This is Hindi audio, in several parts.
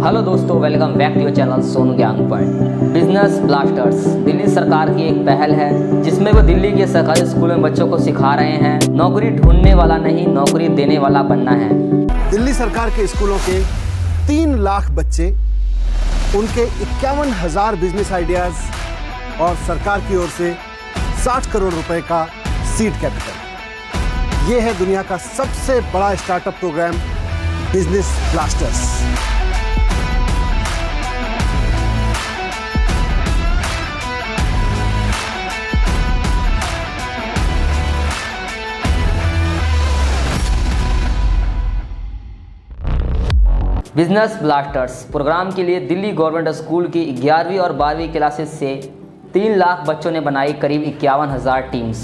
हेलो दोस्तों, welcome back to your channel Sonu Gyan point. Business blasters Delhi सरकार की एक पहल है जिसमें वो दिल्ली के सरकारी स्कूलों में बच्चों को सिखा रहे हैं नौकरी ढूंढने वाला नहीं, नौकरी देने वाला बनना है। दिल्ली सरकार के स्कूलों के 3 लाख बच्चे, उनके 51,000 बिजनेस आइडियाज और सरकार की ओर से 60 करोड़ रुपए का सीड कैपिटल। ये है दुनिया का सबसे बड़ा startup program business blasters. Business blasters program के लिए दिल्ली गवर्नमेंट स्कूल की 11वीं और 12वीं क्लासेस से 3 लाख बच्चों ने बनाई करीब 51,000 टीम्स।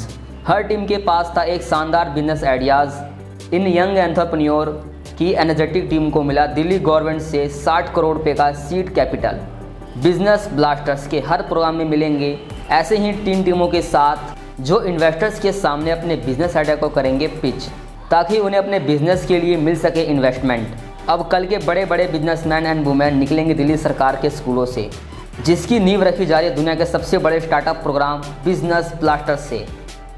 हर टीम के पास था एक शानदार बिजनेस आइडियाज़। इन यंग एंटरप्रेन्योर की एनर्जेटिक टीम को मिला दिल्ली गवर्नमेंट से 60 करोड़ रुपये का सीड कैपिटल। बिजनेस ब्लास्टर्स के हर प्रोग्राम में मिलेंगे ऐसे ही 3 टीमों के साथ जो इन्वेस्टर्स के सामने अपने बिजनेस आइडिया को करेंगे पिच, ताकि उन्हें अपने बिजनेस के लिए मिल सके इन्वेस्टमेंट। अब कल के बड़े बड़े बिजनेसमैन एंड वुमेन निकलेंगे दिल्ली सरकार के स्कूलों से, जिसकी नींव रखी जा रही है दुनिया के सबसे बड़े स्टार्टअप प्रोग्राम बिजनेस ब्लास्टर्स से।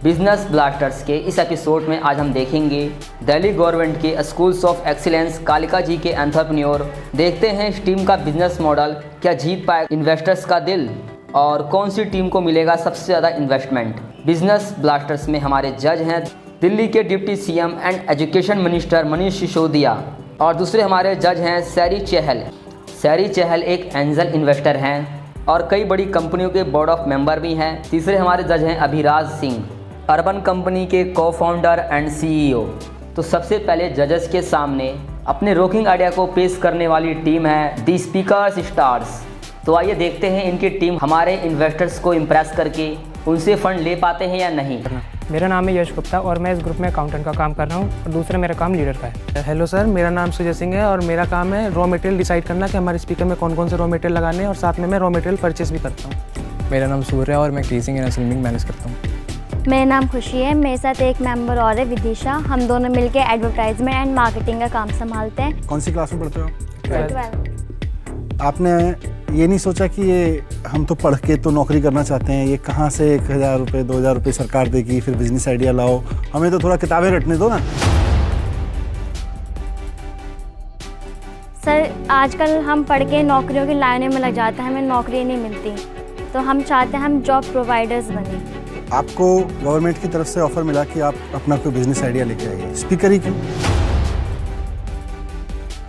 बिजनेस ब्लास्टर्स के इस एपिसोड में आज हम देखेंगे दिल्ली गवर्नमेंट के स्कूल्स ऑफ एक्सीलेंस कालिका जी के एंटरप्रेन्योर। देखते हैं इस टीम का बिजनेस मॉडल क्या जीत पाए इन्वेस्टर्स का दिल और कौन सी टीम को मिलेगा सबसे ज़्यादा इन्वेस्टमेंट। बिजनेस ब्लास्टर्स में हमारे जज हैं दिल्ली के deputy CM and education minister Manish Sisodia और दूसरे हमारे जज हैं सैरी चहल। सैरी चहल एक एंजल इन्वेस्टर हैं और कई बड़ी कंपनियों के बोर्ड ऑफ मेंबर भी हैं। तीसरे हमारे जज हैं अभिराज सिंह, अर्बन कंपनी के को-फाउंडर एंड सीईओ। तो सबसे पहले जजेस के सामने अपने रॉकिंग आइडिया को पेश करने वाली टीम है दी स्पीकर्स स्टार्स। तो आइए देखते हैं इनकी टीम हमारे इन्वेस्टर्स को इम्प्रेस करके उनसे फंड ले पाते हैं या नहीं। मेरा नाम है यश गुप्ता और मैं इस ग्रुप में अकाउंटेंट का काम कर रहा हूँ और दूसरा मेरा काम लीडर का है। हेलो सर, मेरा नाम सुजय सिंह है और मेरा काम है रॉ मटेरियल डिसाइड करना कि हमारे स्पीकर में कौन कौन से रॉ मटेरियल लगाने हैं और साथ में मैं रॉ मटेरियल परचेस भी करता हूँ। मेरा नाम सूर्य है और मैं टीचिंग एंड फिल्मिंग मैनेज करता हूँ। मेरा नाम खुशी है, मेरे साथ एक मेंबर और है विदिशा। हम दोनों मिलकर एडवर्टाइजमेंट एंड मार्केटिंग का काम संभालते हैं। कौन सी क्लास में पढ़ते हो? 12th। आपने ये नहीं सोचा कि ये हम तो पढ़ के तो नौकरी करना चाहते हैं, ये कहाँ से 1,000 रुपये 2,000 रुपये सरकार देगी, फिर बिजनेस आइडिया लाओ, हमें तो थोड़ा किताबें रटने दो ना। सर, आजकल हम पढ़ के नौकरियों की लाइनों में लग जाते हैं, हमें नौकरी नहीं मिलती, तो हम चाहते हैं हम जॉब प्रोवाइडर्स बने। आपको गवर्नमेंट की तरफ से ऑफर मिला कि आप अपना कोई बिजनेस आइडिया लेके आइए, स्पीकर ही क्यों?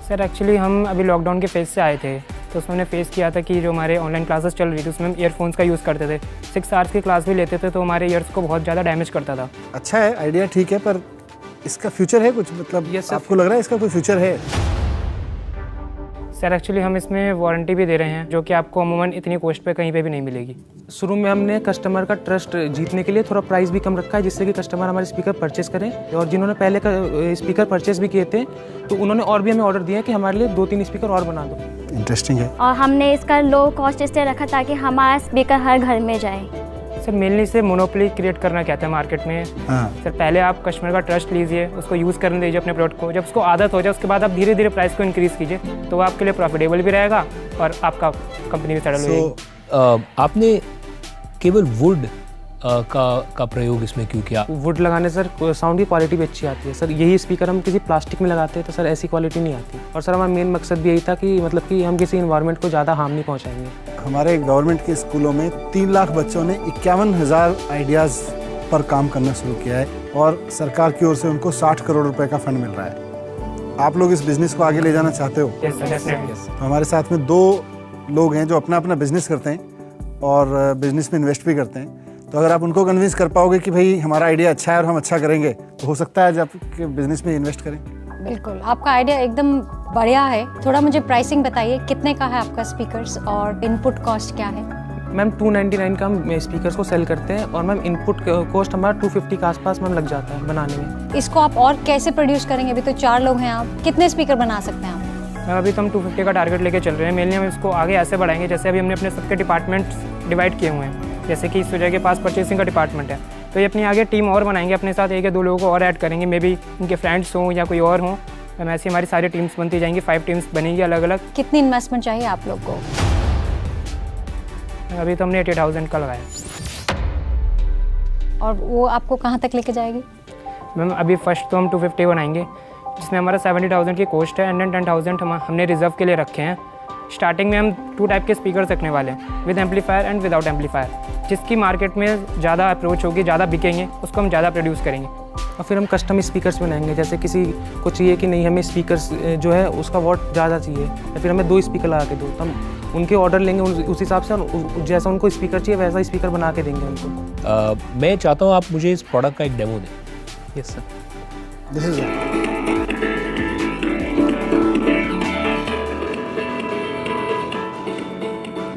सर एक्चुअली हम अभी लॉकडाउन के फेज से आए थे, तो उसमें हमने फेस किया था कि जो हमारे ऑनलाइन क्लासेस चल रही थी उसमें हम ईयरफोन्स का यूज़ करते थे। 6 आवर्स की क्लास भी लेते थे तो हमारे ईयर्स को बहुत ज़्यादा डैमेज करता था। अच्छा है, आइडिया ठीक है, पर इसका फ्यूचर है कुछ? मतलब आपको लग रहा है इसका कोई फ्यूचर है? सर एक्चुअली हम इसमें वारंटी भी दे रहे हैं जो कि आपको अमूमन इतनी कॉस्ट पे कहीं पे भी नहीं मिलेगी। शुरू में हमने कस्टमर का ट्रस्ट जीतने के लिए थोड़ा प्राइस भी कम रखा है जिससे कि कस्टमर हमारे स्पीकर परचेस करें, और जिन्होंने पहले स्पीकर परचेस भी किए थे तो उन्होंने और भी हमें ऑर्डर दिया कि हमारे लिए 2-3 स्पीकर और बना दो। इंटरेस्टिंग है। और हमने इसका लो कॉस्ट इसलिए रखा ताकि हमारा स्पीकर हर घर में जाए। सर मेनली से मोनोपोली क्रिएट करना क्या था मार्केट में। सर पहले आप कस्टमर का ट्रस्ट लीजिए, उसको यूज़ करने दीजिए अपने प्रोडक्ट को, जब उसको आदत हो जाए उसके बाद आप धीरे धीरे प्राइस को इंक्रीज़ कीजिए, तो वो आपके लिए प्रॉफिटेबल भी रहेगा और आपका कंपनी भी सेटल हो जाएगी। आपने केवल वुड का प्रयोग इसमें क्यों किया? वुड लगाने सर साउंड की क्वालिटी भी अच्छी आती है सर। यही स्पीकर हम किसी प्लास्टिक में लगाते हैं तो सर ऐसी क्वालिटी नहीं आती। और सर हमारा मेन मकसद भी यही था कि मतलब कि हम किसी इन्वायरमेंट को ज़्यादा हार्म नहीं पहुँचाएंगे। हमारे गवर्नमेंट के स्कूलों में 3 लाख बच्चों ने 51,000 आइडियाज़ पर काम करना शुरू किया है और सरकार की ओर से उनको 60 करोड़ रुपए का फंड मिल रहा है। आप लोग इस बिज़नेस को आगे ले जाना चाहते हो? Yes sir, definitely. हमारे साथ में 2 लोग हैं जो अपना अपना बिजनेस करते हैं और बिजनेस में इन्वेस्ट भी करते हैं। तो अगर आप उनको कन्विंस कर पाओगे कि भाई हमारा आइडिया अच्छा है और हम अच्छा करेंगे, तो हो सकता है आज आपके बिजनेस में इन्वेस्ट करें। बिल्कुल, आपका आइडिया एकदम बढ़िया है। थोड़ा मुझे प्राइसिंग बताइए, कितने का है आपका स्पीकर्स और इनपुट कॉस्ट क्या है? मैम 299 का हम स्पीकर्स को सेल करते हैं और मैम इनपुट कॉस्ट हमारा 250 के आसपास मैम लग जाता है बनाने में। इसको आप और कैसे प्रोड्यूस करेंगे? अभी तो 4 लोग हैं, आप कितने स्पीकर बना सकते हैं आप? मैम अभी तो हम 250 का टारगेट लेके चल रहे हैं। मेनली हम इसको आगे ऐसे बढ़ाएंगे जैसे अभी हमने अपने सबके डिपार्टमेंट्स डिवाइड किए हुए हैं। जैसे कि सुजय के पास परचेसिंग का डिपार्टमेंट है, तो ये अपनी आगे टीम और बनाएंगे, अपने साथ 1 या 2 लोगों को और ऐड करेंगे, मे बी उनके फ्रेंड्स हों या कोई और हों, मैम ऐसी हमारी सारी टीम्स बनती जाएंगी, 5 टीम्स बनेंगी अलग अलग। कितनी इन्वेस्टमेंट चाहिए आप लोग को? अभी तो हमने 80,000 का लगाया। और वो आपको कहाँ तक लेके जाएगी? मैम अभी फर्स्ट तो हम 250 बनाएंगे, जिसमें हमारा 70,000 की कॉस्ट है, एंड 10,000 हमने रिजर्व के लिए रखे हैं। स्टार्टिंग में हम 2 टाइप के स्पीकर रखने वाले हैं, with amplifier and without amplifier. जिसकी मार्केट में ज़्यादा अप्रोच होगी, ज़्यादा बिकेंगे, उसको हम ज़्यादा प्रोड्यूस करेंगे। और फिर हम कस्टम स्पीकर्स बनाएंगे, जैसे किसी को चाहिए कि नहीं हमें स्पीकर्स जो है उसका वॉट ज़्यादा चाहिए, या फिर हमें 2 स्पीकर लगा के दो, तो हम उनके ऑर्डर लेंगे उस हिसाब से, और जैसा उनको स्पीकर चाहिए वैसा स्पीकर बना के देंगे उनको। मैं चाहता हूँ आप मुझे इस प्रोडक्ट का एक डेमो दें। Yes sir. This is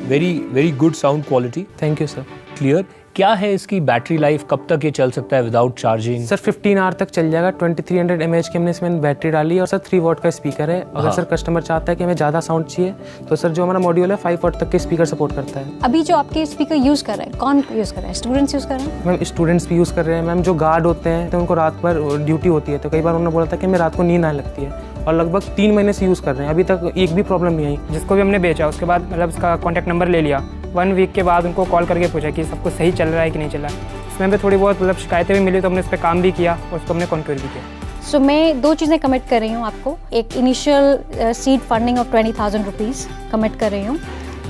very good sound quality, thank you sir. Clear. क्या है इसकी बैटरी लाइफ, कब तक ये चल सकता है विदाउट चार्जिंग? सर 15 आवर तक चल जाएगा। 2300 mAh की हमने इसमें बैटरी डाली है, और सर 3 वॉट का स्पीकर है। अगर सर कस्टमर चाहता है कि हमें ज़्यादा साउंड चाहिए, तो सर जो हमारा मॉड्यूल है 5 वॉट तक के स्पीकर सपोर्ट करता है। अभी जो आपके स्पीकर यूज़ कर रहे हैं, कौन यूज़ कर रहे हैं? स्टूडेंट्स यूज़ कर रहे हैं? मैम स्टूडेंट्स भी यूज़ कर रहे हैं। मैम जो गार्ड होते हैं तो उनको रात भर ड्यूटी होती है, तो कई बार उन्होंने बोला था कि हमें रात को नींद आने लगती है, और लगभग 3 महीने से यूज़ कर रहे हैं, अभी तक एक भी प्रॉब्लम नहीं आई। जिसको भी हमने बेचा उसके बाद मतलब उसका कॉन्टैक्ट नंबर ले लिया, 1 वीक के बाद उनको कॉल करके पूछा कि सब कुछ सही चल रहा है कि नहीं चल रहा है। उसमें भी थोड़ी बहुत मतलब शिकायतें भी मिली, तो हमने उस पर काम भी किया और उसको हमने कॉन्क्योर भी किया। सो मैं 2 चीज़ें कमिट कर रही हूँ आपको। एक initial seed funding of 20,000 rupees commit कर रही हूँ,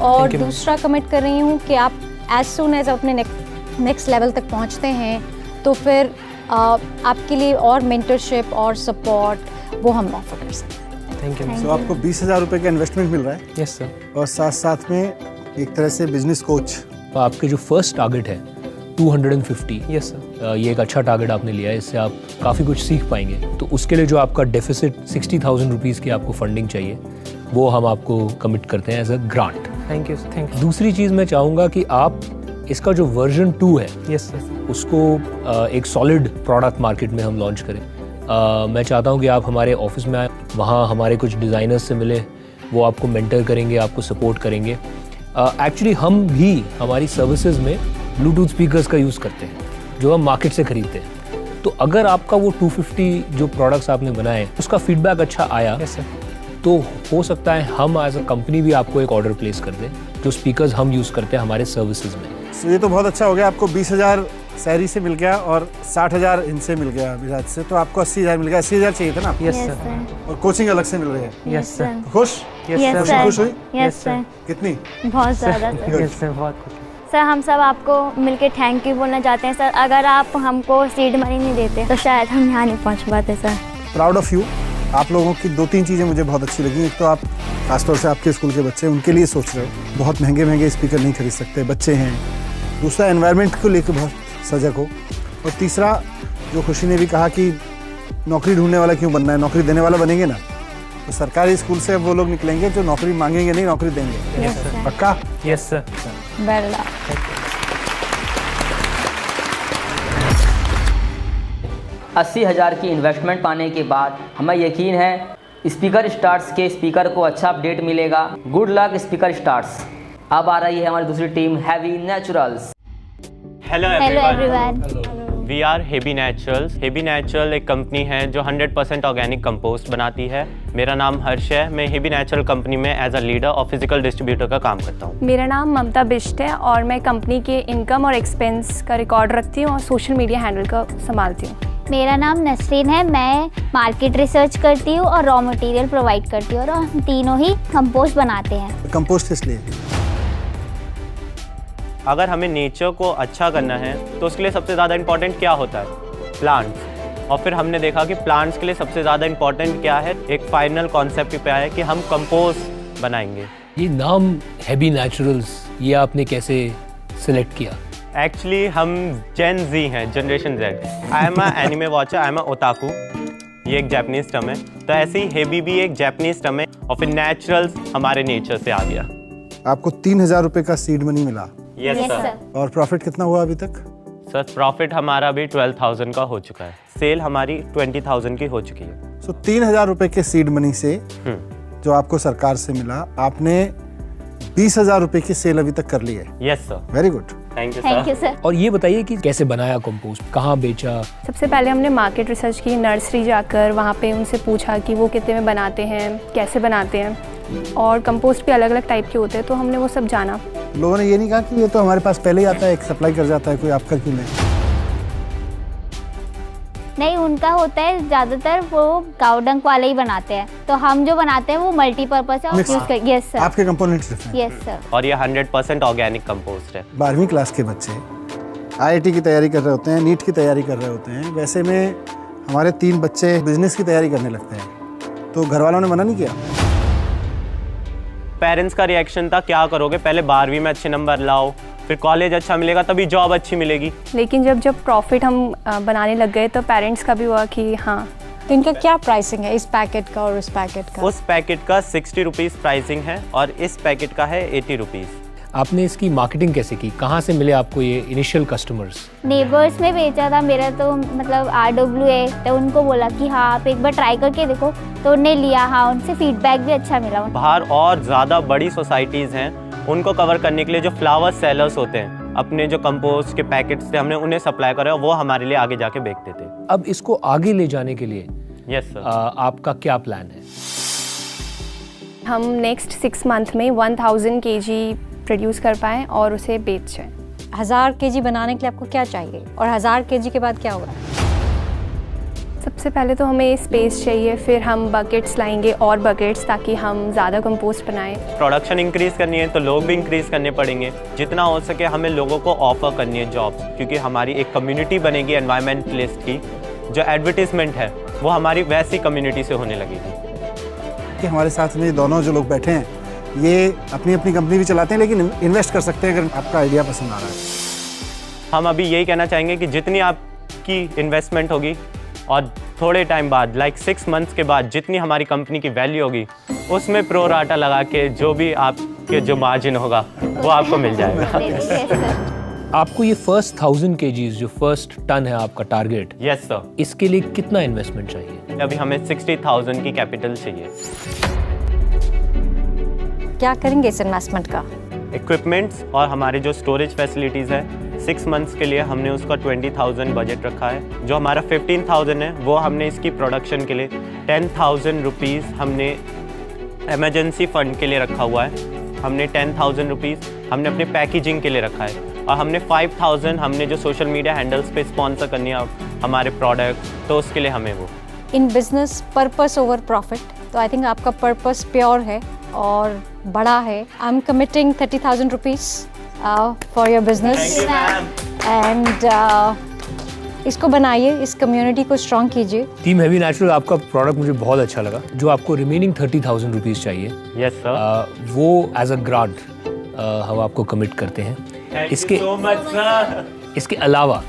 और दूसरा कमिट कर रही हूँ कि आप एज सुन एज अपने नेक्स्ट लेवल तक पहुँचते हैं, तो फिर आपके लिए और मेंटरशिप और सपोर्ट वो हम ऑफर कर सकते हैं। Thank you. तो आपको 20,000 रुपये का इन्वेस्टमेंट मिल रहा है, यस सर। और साथ साथ में एक तरह से बिजनेस कोच। तो आपके जो फर्स्ट टारगेट है 250, यस सर। ये एक अच्छा टारगेट आपने लिया है, इससे आप काफ़ी कुछ सीख पाएंगे। तो उसके लिए जो आपका डेफिसिट 60,000 रुपीज़ की आपको फंडिंग चाहिए, वो हम आपको कमिट करते हैं as a grant. Thank you sir. Thank you. दूसरी चीज़ मैं चाहूँगा कि आप इसका जो वर्जन 2 है, यस सर, उसको एक सॉलिड प्रोडक्ट मार्केट में हम लॉन्च करें। मैं चाहता हूँ कि आप हमारे ऑफिस में आए, वहाँ हमारे कुछ डिज़ाइनर्स से मिले, वो आपको मेंटर करेंगे, आपको सपोर्ट करेंगे। एक्चुअली हम भी हमारी सर्विसेज में ब्लूटूथ स्पीकर्स का यूज़ करते हैं, जो हम मार्केट से खरीदते हैं। तो अगर आपका वो 250 जो प्रोडक्ट्स आपने बनाए उसका फीडबैक अच्छा आया, यस सर, तो हो सकता है हम एज अ कंपनी भी आपको एक ऑर्डर प्लेस कर दें, जो स्पीकर्स हम यूज़ करते हैं हमारे सर्विसेज में। तो ये तो बहुत अच्छा हो गया, आपको 20,000 सैलरी से मिल गया और 60,000 इनसे मिल गया विराज से, तो आपको 80,000 मिल गया। 80,000 चाहिए था ना? Yes sir. और कोचिंग अलग से मिल रही है। Yes sir. खुश? यस खुश सर। खुश हुई? यस सर, कितनी? बहुत ज़्यादा सर। यस सर, बहुत खुश। सर हम सब आपको मिलके थैंक यू बोलना चाहते हैं सर। अगर आप हमको सीड मनी नहीं देते तो शायद हम यहाँ नहीं पहुँच पाते सर। Proud of you. आप लोगों की 2-3 चीज़ें मुझे बहुत अच्छी लगी। एक तो आप खासतौर से आपके स्कूल के बच्चे, उनके लिए सोच रहे हो। बहुत महंगे स्पीकर नहीं खरीद सकते, बच्चे हैं। दूसरा, एनवायरनमेंट को लेकर बहुत सजग हो। और तीसरा, जो खुशी ने भी कहा कि नौकरी ढूंढने वाला क्यों बनना है, नौकरी देने वाला बनेंगे ना। तो सरकारी स्कूल से वो लोग निकलेंगे जो नौकरी मांगेंगे नहीं, नौकरी देंगे। Yes sir. पक्का? Yes sir. Well done. 80,000 की इन्वेस्टमेंट पाने के बाद हमें यकीन है स्पीकर स्टार्स के स्पीकर को अच्छा अपडेट मिलेगा। Good luck speaker stars. अब आ रही है हमारी दूसरी team, heavy naturals. Hello hello everyone, everyone. We are heavy naturals. Heavy natural एक कंपनी है जो 100% ऑर्गेनिक कंपोस्ट बनाती है। मेरा नाम हर्ष है। मैं हेबी नेचुरल कंपनी में एज अ लीडर और फिजिकल डिस्ट्रीब्यूटर का काम करता हूँ। मेरा नाम ममता बिष्ट है और मैं कंपनी के इनकम और एक्सपेंस का रिकॉर्ड रखती हूँ और सोशल मीडिया हैंडल का संभालती हूँ। मेरा नाम नसरीन है। मैं मार्केट रिसर्च करती हूँ और रॉ मटेरियल प्रोवाइड करती हूँ, और हम तीनों ही कंपोस्ट बनाते हैं। कंपोस्ट किस लिए? अगर हमें नेचर को अच्छा करना है तो उसके लिए सबसे ज़्यादा इम्पोर्टेंट क्या होता है? प्लांट्स। और फिर हमने देखा कि प्लांट्स के लिए सबसे ज़्यादा इम्पोर्टेंट क्या है, एक फाइनल कॉन्सेप्ट पे आया कि हम कंपोस्ट बनाएंगे। ये नाम हैवी नेचुरल्स, ये आपने कैसे सिलेक्ट किया? एक्चुअली हम जेन जी हैं, generation Z. I am a anime watcher, I am a otaku. ये एक जापानीज टर्म है, तो ऐसे ही हेबी भी एक जापानीज टर्म है, और फिर नेचुरल्स हमारे नेचर से आ गया। आपको 3,000 रुपये का सीड मनी मिला। Yes sir. और प्रॉफिट कितना हुआ अभी तक? सर प्रॉफिट हमारा अभी 12,000 का हो चुका है। सेल हमारी 20,000 की हो चुकी है। सो 3,000 रुपये के सीड मनी से जो आपको सरकार से मिला, आपने 20,000 रुपये की सेल अभी तक कर ली है। Yes sir. Very good. Thank you thank you sir. Sir. और ये बताइए कि कैसे बनाया कंपोस्ट, कहाँ बेचा? सबसे पहले हमने मार्केट रिसर्च की, नर्सरी जाकर वहाँ पे उनसे पूछा कि वो कितने में बनाते हैं, कैसे बनाते हैं, और कंपोस्ट भी अलग अलग टाइप के होते हैं, तो हमने वो सब जाना। लोगों ने ये नहीं कहा कि ये तो हमारे पास पहले ही आता है, एक सप्लाई कर जाता है, कोई आपका क्यों नहीं? नहीं, उनका होता है ज़्यादातर वो काउडंक वाले ही बनाते हैं, तो हम जो बनाते हैं वो मल्टीपर्पज़ है और यूज़ कर। Yes sir. आपके कंपोनेंट्स डिफरेंट। Yes sir. और ये 100% ऑर्गेनिक कंपोस्ट है। 12वीं क्लास के बच्चे IIT की तैयारी कर रहे होते हैं, नीट की तैयारी कर रहे होते हैं, वैसे में हमारे 3 बच्चे बिजनेस की तैयारी करने लगते हैं, तो घर वालों ने मना नहीं किया? पेरेंट्स का रिएक्शन था, क्या करोगे, पहले 12वीं में अच्छे नंबर लाओ, फिर कॉलेज अच्छा मिलेगा तभी जॉब अच्छी मिलेगी। लेकिन जब प्रॉफिट हम बनाने लग गए तो पेरेंट्स का भी हुआ कि हाँ। तो इनका क्या प्राइसिंग है, इस पैकेट का और उस पैकेट का? उस पैकेट का 60 रुपीज़ प्राइसिंग है और इस पैकेट का है 80 रुपीज़। आपने इसकी मार्केटिंग कैसे की? कहाँ से मिले आपको ये इनिशियल कस्टमर्स? नेबर्स में बेचा था मेरा, तो मतलब RWA, तो उनको बोला कि हाँ आप एक बार ट्राई करके देखो, तो उन्हें लिया। हाँ, उनसे फीडबैक भी अच्छा मिला। बाहर और ज़्यादा बड़ी सोसाइटीज़ हैं, उनको कवर करने के लिए जो फ्लावर सेलर्स होते हैं, अपने जो कंपोस्ट के पैकेट्स थे हमने उन्हें सप्लाई करा, वो हमारे लिए आगे जाके बेचते थे। अब इसको आगे ले जाने के लिए यस सर। आपका क्या प्लान है? हम नेक्स्ट 6 मंथ में 1000 kg प्रोड्यूस कर पाएँ और उसे बेच जाएँ। 1000 kg बनाने के लिए आपको क्या चाहिए, और 1000 kg के बाद क्या होगा? सबसे पहले तो हमें स्पेस चाहिए, फिर हम बकेट्स लाएंगे और बकेट्स, ताकि हम ज़्यादा कंपोस्ट बनाएं। प्रोडक्शन इंक्रीज़ करनी है तो लोग भी इंक्रीज़ करने पड़ेंगे। जितना हो सके हमें लोगों को ऑफर करनी है जॉब्स, क्योंकि हमारी एक कम्युनिटी बनेगी एनवायरमेंटलिस्ट की। जो एडवर्टीजमेंट है वो हमारी वैसी कम्युनिटी से होने लगेगी। कि हमारे साथ में दोनों जो लोग बैठे हैं, ये अपनी अपनी कंपनी भी चलाते हैं, लेकिन इन्वेस्ट कर सकते हैं अगर आपका आइडिया पसंद आ रहा है। हम अभी यही कहना चाहेंगे कि जितनी आपकी इन्वेस्टमेंट होगी और थोड़े टाइम बाद, लाइक 6 मंथ्स के बाद, जितनी हमारी कंपनी की वैल्यू होगी, उसमें प्रो राटा लगा के जो भी आपके जो मार्जिन होगा वो आपको मिल जाएगा। आपको ये फर्स्ट 1000 kgs, जो फर्स्ट टन है आपका टारगेट, यस सर, इसके लिए कितना इन्वेस्टमेंट चाहिए? अभी हमें 60,000 की कैपिटल चाहिए। क्या करेंगे इस इन्वेस्टमेंट का? इक्विपमेंट्स और हमारे जो स्टोरेज फैसिलिटीज़ है, 6 मंथ्स के लिए हमने उसका 20,000 बजट रखा है। जो हमारा 15,000 है वो हमने इसकी प्रोडक्शन के लिए 10,000 रुपीज़ हमने एमरजेंसी फंड के लिए रखा हुआ है। हमने 10,000 रुपीज़ हमने अपने पैकेजिंग के लिए रखा है, और हमने 5,000 हमने जो सोशल मीडिया हैंडल्स पे स्पॉन्सर करनी है हमारे प्रोडक्ट, तो उसके लिए हमें वो। In business purpose over profit, तो आई थिंक आपका पर्पस प्योर है और बड़ा है। I am committing 30,000 rupees for your business, and इसको बनाइए, इस कम्युनिटी को स्ट्रॉन्ग कीजिए। टीम हैवी नेचुरल, आपका प्रोडक्ट मुझे बहुत अच्छा लगा। जो आपको रिमेनिंग 30,000 रुपीज़ चाहिए, यस सर, वो एज अ ग्रांट हम आपको कमिट करते हैं। इसके अलावा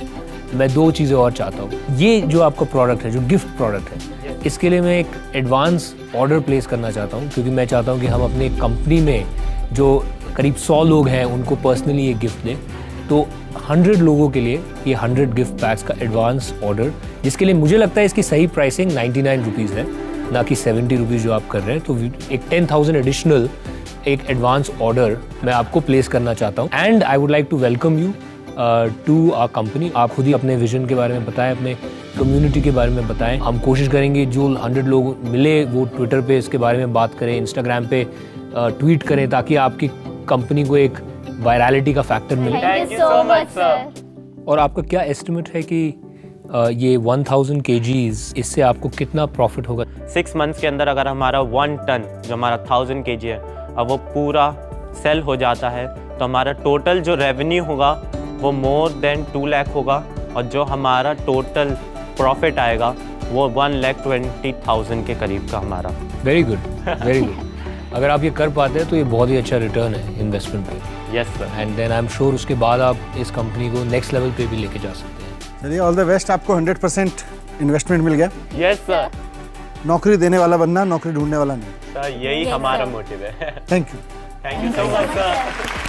मैं 2 चीज़ें और चाहता हूँ। ये जो आपका प्रोडक्ट है, जो गिफ्ट प्रोडक्ट है, इसके लिए मैं एक एडवांस ऑर्डर प्लेस करना चाहता हूँ, क्योंकि मैं चाहता हूँ कि हम अपने कंपनी में जो करीब 100 लोग हैं उनको पर्सनली ये गिफ्ट दें। तो 100 लोगों के लिए ये 100 गिफ्ट पैक्स का एडवांस ऑर्डर, जिसके लिए मुझे लगता है इसकी सही प्राइसिंग 99 रुपीज़ है, ना कि 70 रुपीज़ जो आप कर रहे हैं। तो एक 10,000 एडिशनल एक एडवांस ऑर्डर मैं आपको प्लेस करना चाहता हूँ। And I would like to welcome you to our company. आप खुद ही अपने विजन के बारे में बताएं, अपने कम्युनिटी के बारे में बताएं। हम कोशिश करेंगे जो 100 लोग मिले वो ट्विटर पे इसके बारे में बात करें, इंस्टाग्राम पे ट्वीट करें, ताकि आपकी कंपनी को एक वायरलिटी का फैक्टर मिले। Thank you so much sir. और आपका क्या एस्टिमेट है कि ये 1000 kgs, इससे आपको कितना प्रॉफिट होगा? 6 मंथ्स के अंदर अगर हमारा 1 टन जो हमारा 1000 kg है, अब वो पूरा सेल हो जाता है, तो हमारा टोटल जो रेवेन्यू होगा वो मोर देन 2 लाख होगा, और जो हमारा टोटल प्रॉफिट आएगा वो 1,20,000 के करीब का हमारा। Very good, very good. अगर आप ये कर पाते हैं तो ये बहुत ही अच्छा रिटर्न है इन्वेस्टमेंट पे। Yes sir. And then I am sure उसके बाद आप इस कंपनी को नेक्स्ट लेवल पे भी लेके जा सकते हैं। चलिए, ऑल द बेस्ट। आपको 100% इन्वेस्टमेंट मिल गया। Yes sir. नौकरी देने वाला बनना, नौकरी ढूंढने वाला नहीं। सर यही हमारा मोटिव है। Thank you. Thank you so much sir.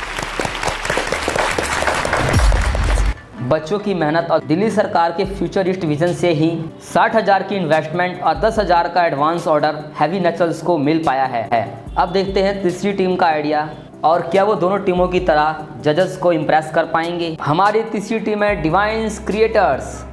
बच्चों की मेहनत और दिल्ली सरकार के फ्यूचरिस्ट विजन से ही 60,000 की इन्वेस्टमेंट और 10,000 का एडवांस ऑर्डर हैवी नेचुरल्स को मिल पाया है। अब देखते हैं तीसरी टीम का आइडिया और क्या वो दोनों टीमों की तरह जजेस को इम्प्रेस कर पाएंगे? हमारी तीसरी टीम है divine's creators.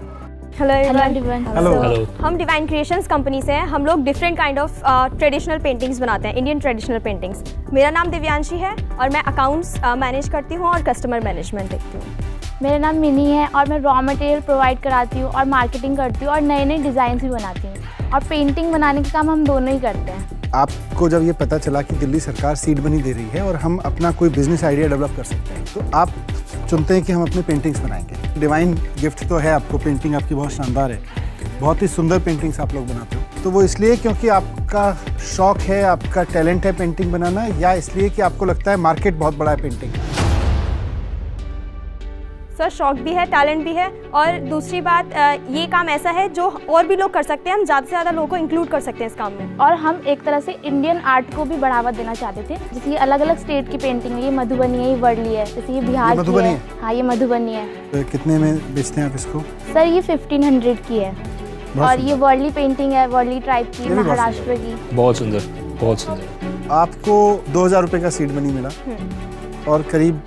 Hello everyone. Hello. हम डिवाइन क्रिएशंस कंपनी से हैं। हम लोग different kind of traditional paintings बनाते हैं, इंडियन ट्रेडिशनल पेंटिंग्स। मेरा नाम दिव्यांशी है और मैं अकाउंट्स मैनेज करती हूँ और कस्टमर मैनेजमेंट देखती हूँ। मेरा नाम मिनी है और मैं रॉ मटेरियल प्रोवाइड कराती हूँ और मार्केटिंग करती हूँ और नए नए डिज़ाइन भी बनाती हूँ और पेंटिंग बनाने का काम हम दोनों ही करते हैं। आपको जब ये पता चला कि दिल्ली सरकार सीड मनी दे रही है और हम अपना कोई बिजनेस आइडिया डेवलप कर सकते हैं, तो आप चुनते हैं कि हम अपने पेंटिंग्स बनाएंगे। डिवाइन गिफ्ट तो है आपको, पेंटिंग आपकी बहुत शानदार है, बहुत ही सुंदर पेंटिंग्स आप लोग बनाते हो। तो वो इसलिए क्योंकि आपका शौक है, आपका टैलेंट है पेंटिंग बनाना, या इसलिए कि आपको लगता है मार्केट बहुत बड़ा है पेंटिंग? सर शौक भी है, टैलेंट भी है, और दूसरी बात ये काम ऐसा है जो और भी लोग कर सकते हैं। हम ज़्यादा से ज़्यादा लोगों को इंक्लूड कर सकते हैं इस काम में। और हम एक तरह से इंडियन आर्ट को भी बढ़ावा देना चाहते थे। जैसे ये अलग अलग स्टेट की पेंटिंग है, ये मधुबनी है, ये वर्ली है, जैसे ये बिहार की है। हाँ, ये मधुबनी है। तो कितने में बेचते हैं आप इसको? सर ये 1500 की है और ये वर्ली पेंटिंग है, वर्ली टाइप की, महाराष्ट्र की। बहुत सुंदर, बहुत सुंदर। आपको 2000 रुपये का सीड मनी मिला और करीब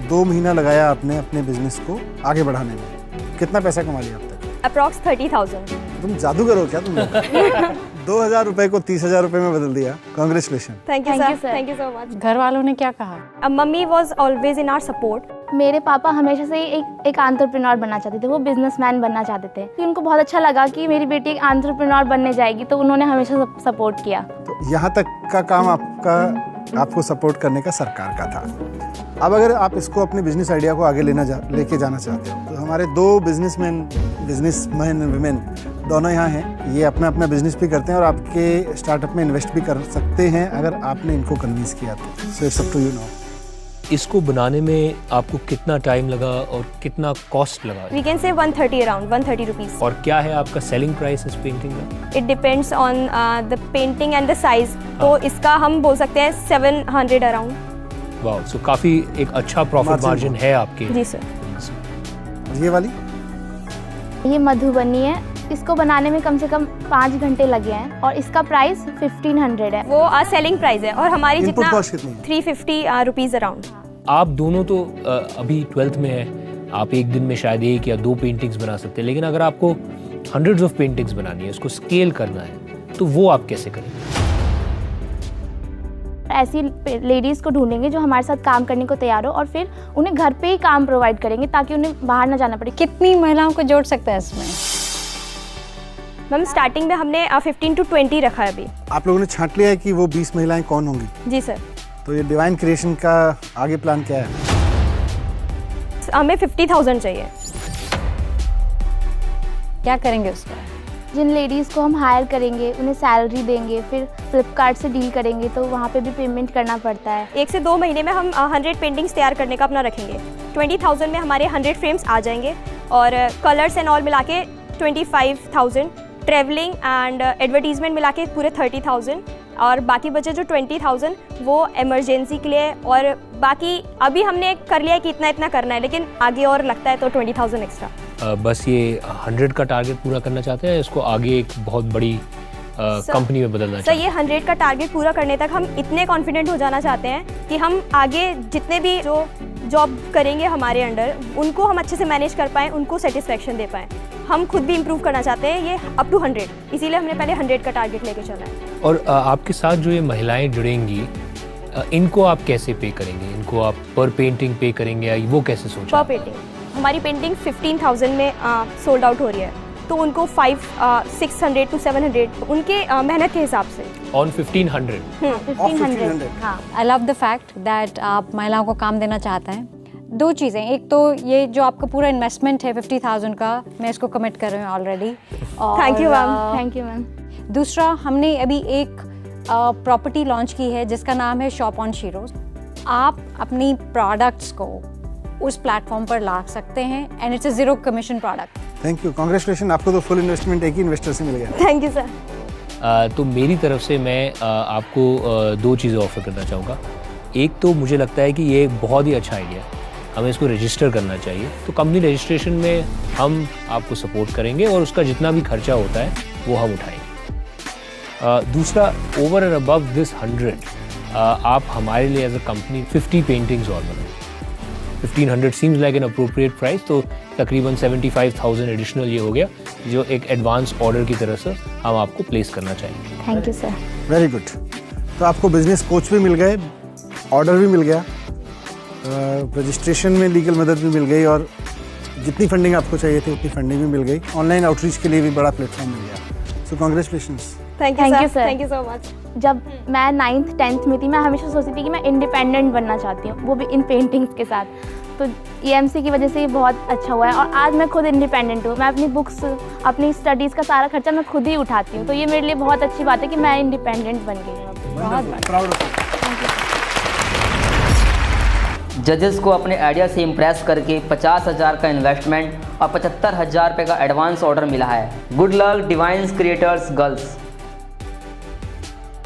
2 महीना लगाया आपने अपने बिजनेस को आगे बढ़ाने में। कितना पैसा कमा लिया अब तक? अप्रॉक्स 30,000। तुम जादूगर हो क्या तुम? 2000 रुपये को 30,000 रुपये में बदल दिया। Congratulation. Thank you sir, thank you so much. घर वालों ने क्या कहा? Mummy was always in our support. मेरे पापा हमेशा से एक एंटरप्रेन्योर बनना चाहते थे, वो बिजनेसमैन बनना चाहते थे। तो उनको बहुत अच्छा लगा कि मेरी बेटी एक एंटरप्रेन्योर बनने जाएगी, तो उन्होंने हमेशा सपोर्ट किया। तो यहाँ तक का काम आपको सपोर्ट करने का सरकार का था। अब अगर आप इसको अपने बिजनेस आइडिया को आगे लेके जाना चाहते हो, तो हमारे 2 बिजनेसमैन वुमेन दोनों यहाँ हैं। ये अपना अपना बिजनेस भी करते हैं और आपके स्टार्टअप में इन्वेस्ट भी कर सकते हैं अगर आपने इनको कन्विंस किया तो। So it's up to you now. इसको बनाने में आपको कितना टाइम लगा और कितना कॉस्ट लगा? We can say 130 around 130 rupees. और क्या है आपका सेलिंग प्राइस इस पेंटिंग का? It depends on the painting and the size. तो इसका हम बोल सकते हैं 700 अराउंड। वाह, सो काफी एक अच्छा प्रॉफिट मार्जिन है आपके। जी सर। ये वाली ये मधुबनी है, इसको बनाने में कम से कम 5 घंटे लगे हैं और इसका प्राइस 1500 है। वो सेलिंग प्राइस है और हमारी इनपुट जितना कॉस्ट कितनी है? 350 रुपीज अराउंड। आप दोनों तो अभी 12th में है, आप एक दिन में शायद 1 या 2 पेंटिंग्स बना सकते हैं, लेकिन अगर आपको हंड्रेड्स ऑफ पेंटिंग्स बनानी है, उसको स्केल करना है, तो वो आप कैसे करेंगे? ऐसी लेडीज़ को ढूंढेंगे जो हमारे साथ काम करने को तैयार हो और फिर उन्हें घर पे ही काम प्रोवाइड करेंगे ताकि उन्हें बाहर ना जाना पड़े। कितनी महिलाओं को जोड़ सकते हैं इसमें? मैम स्टार्टिंग में हमने 15 to 20 रखा है अभी। आप लोगों ने छांट लिया है कि वो 20 महिलाएं कौन होंगी? जी सर। तो ये डिवाइन क्रिएशन का आगे प्लान क्या है? हमें 50,000 चाहिए। क्या करेंगे उसका? जिन लेडीज़ को हम हायर करेंगे उन्हें सैलरी देंगे, फिर फ्लिपकार्ट से डील करेंगे तो वहाँ पे भी पेमेंट करना पड़ता है। 1 से 2 महीने में हम 100 पेंटिंग्स तैयार करने का अपना रखेंगे। 20,000 में हमारे 100 फ्रेम्स आ जाएंगे और कलर्स एंड ऑल मिला के 25,000, ट्रैवलिंग एंड एडवर्टीजमेंट मिला के पूरे 30,000 और बाकी बचे जो 20,000 वो इमरजेंसी के लिए। और बाकी अभी हमने कर लिया है कि इतना इतना करना है, लेकिन आगे और लगता है तो 20,000 एक्स्ट्रा। बस ये 100 का टारगेट पूरा करना चाहते हैं, इसको आगे एक बहुत बड़ी कंपनी में बदलना सर चाहते हैं? ये 100 का टारगेट पूरा करने तक हम इतने कॉन्फिडेंट हो जाना चाहते हैं कि हम आगे जितने भी जो जॉब करेंगे हमारे अंडर उनको हम अच्छे से मैनेज कर पाएँ, उनको सेटिस्फेक्शन दे पाएँ। हम खुद भी इम्प्रूव करना चाहते हैं, ये अप टू 100, इसीलिए हमने पहले 100 का टारगेट लेके चला है। और आपके साथ जो ये महिलाएं जुड़ेंगी, इनको आप कैसे पे करेंगे? इनको आप पर पेंटिंग पे करेंगे या वो कैसे सोचा? पर पेंटिंग हमारी पेंटिंग 15,000 में सोल्ड आउट हो रही है, तो उनको 600 to 700 उनके मेहनत के हिसाब से ऑन 1500। 1500। हाँ। I love the fact that आप महिलाओं को काम देना चाहते हैं। 2 चीज़ें, एक तो ये जो आपका पूरा इन्वेस्टमेंट है 50,000 का, मैं इसको कमिट कर रही हूँ already. Thank you ma'am. Thank you ma'am. दूसरा, हमने अभी एक प्रॉपर्टी लॉन्च की है जिसका नाम है शॉप ऑन शीरोज। आप अपनी प्रोडक्ट्स को उस प्लेटफॉर्म पर ला सकते हैं and it's a 0 commission product. Thank you, congratulation. आपको तो फुल इन्वेस्टमेंट एक ही इन्वेस्टर से मिल गया। Thank you sir. तो मेरी तरफ से मैं आपको 2 चीज़ें ऑफर करना चाहूँगा। एक तो मुझे लगता है कि ये बहुत ही अच्छा आइडिया है, हमें इसको रजिस्टर करना चाहिए। तो कंपनी रजिस्ट्रेशन में हम आपको सपोर्ट करेंगे और उसका जितना भी खर्चा होता है वो हम उठाएंगे। दूसरा, ओवर एंड अबव दिस 100 आप हमारे लिए एज अ कंपनी 50 पेंटिंग्स और बनाएं। 1500 seems like an appropriate price, तो तकरीबन 75,000 एडिशनल ये हो गया, जो एक एडवांस ऑर्डर की तरह से हम आपको प्लेस करना चाहेंगे। Thank you sir. Very good. तो आपको बिजनेस कोच भी मिल गए, ऑर्डर भी मिल गया, रजिस्ट्रेशन में लीगल मदद भी मिल गई, और जितनी फंडिंग आपको चाहिए थी उतनी फंडिंग भी मिल गई। ऑनलाइन आउटरीच के लिए भी बड़ा प्लेटफॉर्म मिल गया। सो congratulations. Thank you sir. Thank you so much. जब मैं 9th 10th में थी, मैं हमेशा सोचती थी कि मैं इंडिपेंडेंट बनना चाहती हूँ, वो भी इन पेंटिंग्स के साथ। तो EMC की वजह से ये बहुत अच्छा हुआ है, और आज मैं खुद इंडिपेंडेंट हूँ। मैं अपनी बुक्स, अपनी स्टडीज़ का सारा खर्चा मैं खुद ही उठाती हूँ। तो ये मेरे लिए बहुत अच्छी बात है कि मैं इंडिपेंडेंट बन गई हूँ। बहुत प्राउड ऑफ यू। जजेस को अपने आइडिया से इम्प्रेस करके 50,000 का इन्वेस्टमेंट और 75,000 रुपये का एडवांस ऑर्डर मिला है। Good luck divine's creators girls.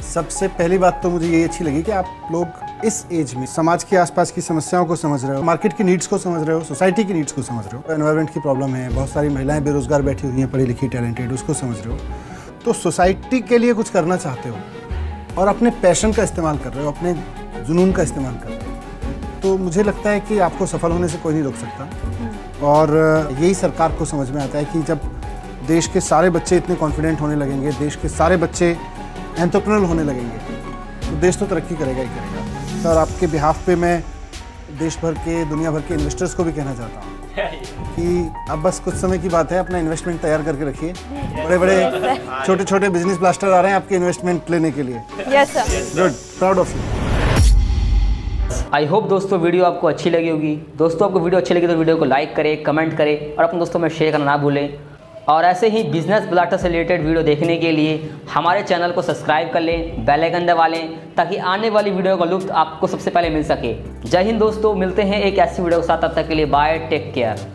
सबसे पहली बात तो मुझे ये अच्छी लगी कि आप लोग इस एज में समाज के आसपास की समस्याओं को समझ रहे हो, मार्केट की नीड्स को समझ रहे हो, सोसाइटी की नीड्स को समझ रहे हो। एनवायरनमेंट की प्रॉब्लम है, बहुत सारी महिलाएं बेरोजगार बैठी हुई हैं, पढ़ी लिखी टैलेंटेड, उसको समझ रहे हो। तो सोसाइटी के लिए कुछ करना चाहते हो और अपने पैशन का इस्तेमाल कर रहे हो, अपने जुनून का इस्तेमाल कर रहे हो, तो मुझे लगता है कि आपको सफल होने से कोई नहीं रोक सकता। और यही सरकार को समझ में आता है कि जब देश के सारे बच्चे इतने कॉन्फिडेंट होने लगेंगे, देश के सारे बच्चे एंटरप्रेन्योर होने लगेंगे, तो देश तो तरक्की करेगा ही करेगा। सर, आपके बिहाफ पे मैं देश भर के, दुनिया भर के इन्वेस्टर्स को भी कहना चाहता हूँ कि अब बस कुछ समय की बात है, अपना इन्वेस्टमेंट तैयार करके रखिए। बड़े बड़े छोटे छोटे बिजनेस ब्लास्टर आ रहे हैं आपके इन्वेस्टमेंट लेने के लिए। Yes sir. Good, proud of you. I hope दोस्तों वीडियो आपको अच्छी लगी होगी। दोस्तों आपको वीडियो अच्छी लगी तो वीडियो को लाइक करें, कमेंट करें और अपने दोस्तों में शेयर करना ना भूलें। और ऐसे ही बिजनेस ब्लास्टर से रिलेटेड वीडियो देखने के लिए हमारे चैनल को सब्सक्राइब कर लें, बेल आइकन दबा लें, ताकि आने वाली वीडियो का लुत्फ आपको सबसे पहले मिल सके। जय हिंद दोस्तों, मिलते हैं एक ऐसी वीडियो के साथ, तब तक के लिए बाय, टेक केयर।